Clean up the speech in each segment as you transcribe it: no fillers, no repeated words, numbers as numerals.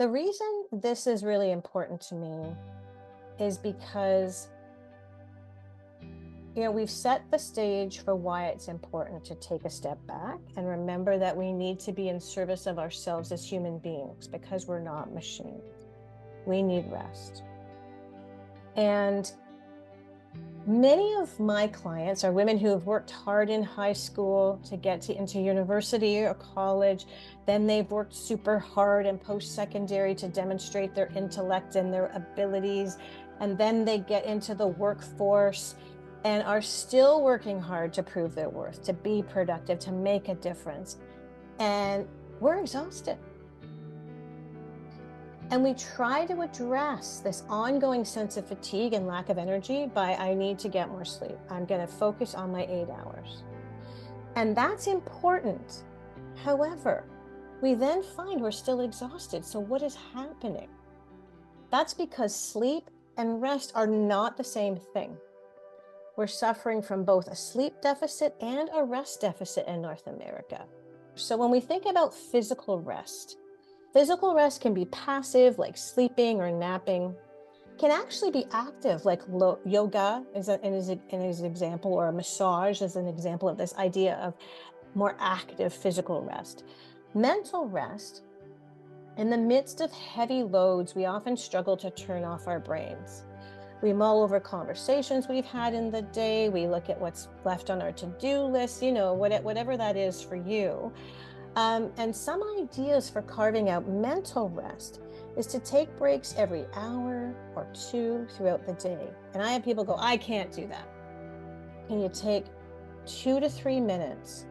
The reason this is really important to me is because, we've set the stage for why it's important to take a step back and remember that we need to be in service of ourselves as human beings because we're not machines. We need rest. And many of my clients are women who have worked hard in high school to get into university or college. Then they've worked super hard in post-secondary to demonstrate their intellect and their abilities. And then they get into the workforce and are still working hard to prove their worth, to be productive, to make a difference. And we're exhausted. And we try to address this ongoing sense of fatigue and lack of energy by, I need to get more sleep. I'm going to focus on my 8 hours. And that's important. However, we then find we're still exhausted. So what is happening? That's because sleep and rest are not the same thing. We're suffering from both a sleep deficit and a rest deficit in North America. So when we think about physical rest can be passive, like sleeping or napping. Can actually be active, like yoga is an example, or a massage is an example of this idea of more active physical rest. Mental rest, in the midst of heavy loads, we often struggle to turn off our brains. We mull over conversations we've had in the day. We look at what's left on our to-do list, whatever that is for you. And some ideas for carving out mental rest is to take breaks every hour or two throughout the day. And I have people go, I can't do that. Can you take 2 to 3 minutes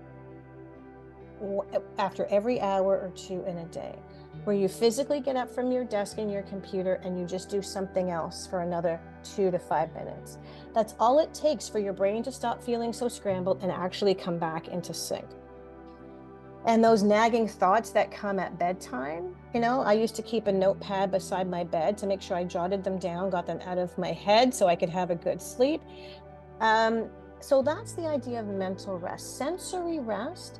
after every hour or two in a day, where you physically get up from your desk and your computer and you just do something else for another 2 to 5 minutes? That's all it takes for your brain to stop feeling so scrambled and actually come back into sync. And those nagging thoughts that come at bedtime, I used to keep a notepad beside my bed to make sure I jotted them down, got them out of my head so I could have a good sleep. So that's the idea of mental rest. Sensory rest,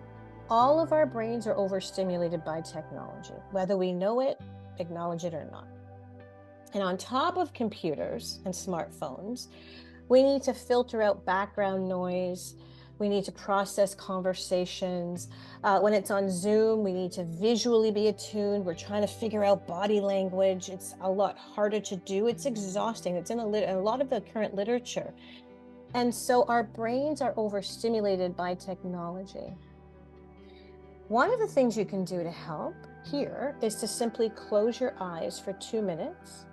all of our brains are overstimulated by technology, whether we know it, acknowledge it or not. And on top of computers and smartphones, we need to filter out background noise. We need to process conversations. When it's on Zoom, we need to visually be attuned. We're trying to figure out body language. It's a lot harder to do. It's exhausting. It's in a lot of the current literature. And so our brains are overstimulated by technology. One of the things you can do to help here is to simply close your eyes for 2 minutes.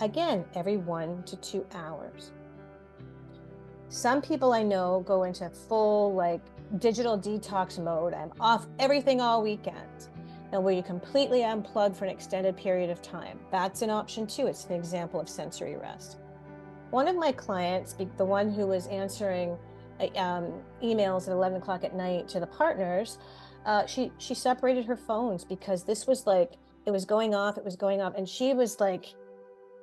Again, every 1 to 2 hours. Some people I know go into full digital detox mode. I'm off everything all weekend. And where you completely unplug for an extended period of time. That's an option too. It's an example of sensory rest. One of my clients, the one who was answering emails at 11 o'clock at night to the partners, she separated her phones because this was it was going off, and she was like,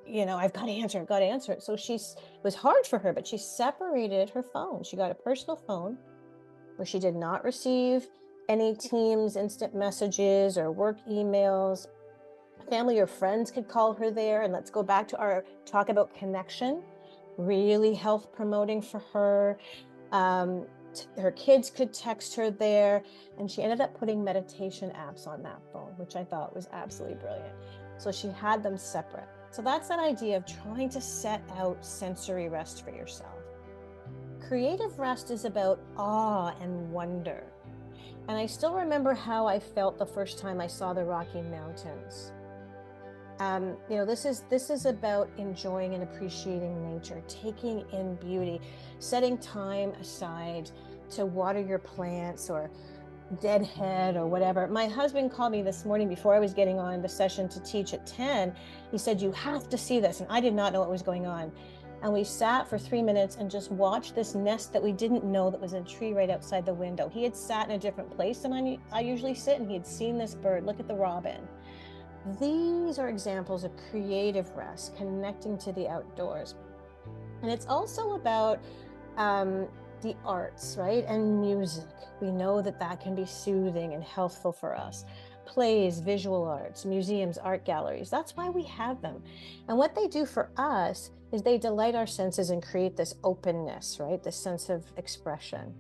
I've got to answer it. So it was hard for her, but she separated her phone. She got a personal phone where she did not receive any Teams instant messages or work emails. Family or friends could call her there. And let's go back to our talk about connection, really health promoting for her. Her kids could text her there. And she ended up putting meditation apps on that phone, which I thought was absolutely brilliant. So she had them separate. So that's that idea of trying to set out sensory rest for yourself. Creative rest is about awe and wonder. And I still remember how I felt the first time I saw the Rocky Mountains. This is about enjoying and appreciating nature, taking in beauty, setting time aside to water your plants or deadhead or whatever. My husband called me this morning before I was getting on the session to teach at 10. He said, you have to see this. And I did not know what was going on. And we sat for 3 minutes and just watched this nest that we didn't know that was in a tree right outside the window. He had sat in a different place than I usually sit, and he had seen this bird. Look at the robin. These are examples of creative rest, connecting to the outdoors. And it's also about the arts, right? And music. We know that can be soothing and healthful for us. plays, visual arts, museums, art galleries. That's why we have them. And what they do for us is they delight our senses and create this openness, right? This sense of expression.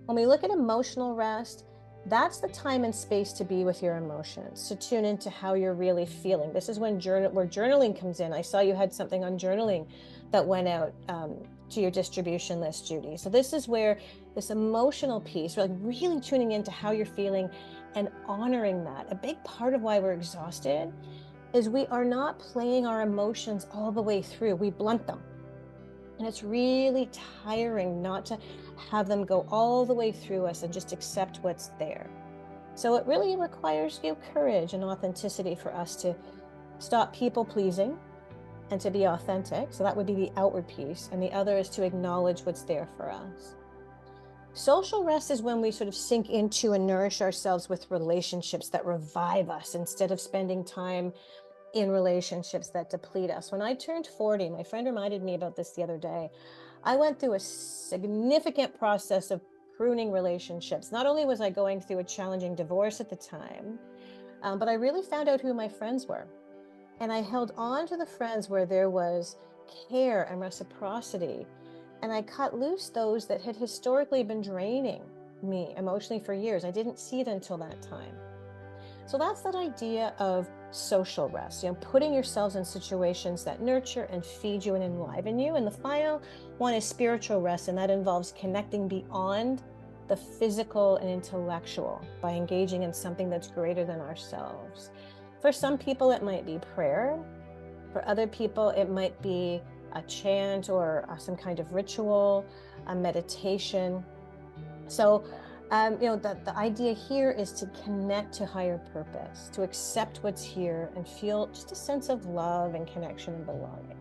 When we look at emotional rest, that's the time and space to be with your emotions, to tune into how you're really feeling. This is when where journaling comes in. I saw you had something on journaling that went out to your distribution list, Judy. So this is where this emotional piece, like really tuning into how you're feeling and honoring that. A big part of why we're exhausted is we are not playing our emotions all the way through. We blunt them. And it's really tiring not to have them go all the way through us and just accept what's there. So it really requires courage and authenticity for us to stop people pleasing and to be authentic. So that would be the outward piece. And the other is to acknowledge what's there for us. Social rest is when we sort of sink into and nourish ourselves with relationships that revive us instead of spending time in relationships that deplete us. When I turned 40, my friend reminded me about this the other day. I went through a significant process of pruning relationships. Not only was I going through a challenging divorce at the time, but I really found out who my friends were. And I held on to the friends where there was care and reciprocity. And I cut loose those that had historically been draining me emotionally for years. I didn't see it until that time. So that's that idea of social rest, putting yourselves in situations that nurture and feed you and enliven you. And the final one is spiritual rest, and that involves connecting beyond the physical and intellectual by engaging in something that's greater than ourselves. For some people, it might be prayer. For other people, it might be a chant or some kind of ritual, a meditation. So the idea here is to connect to higher purpose, to accept what's here and feel just a sense of love and connection and belonging.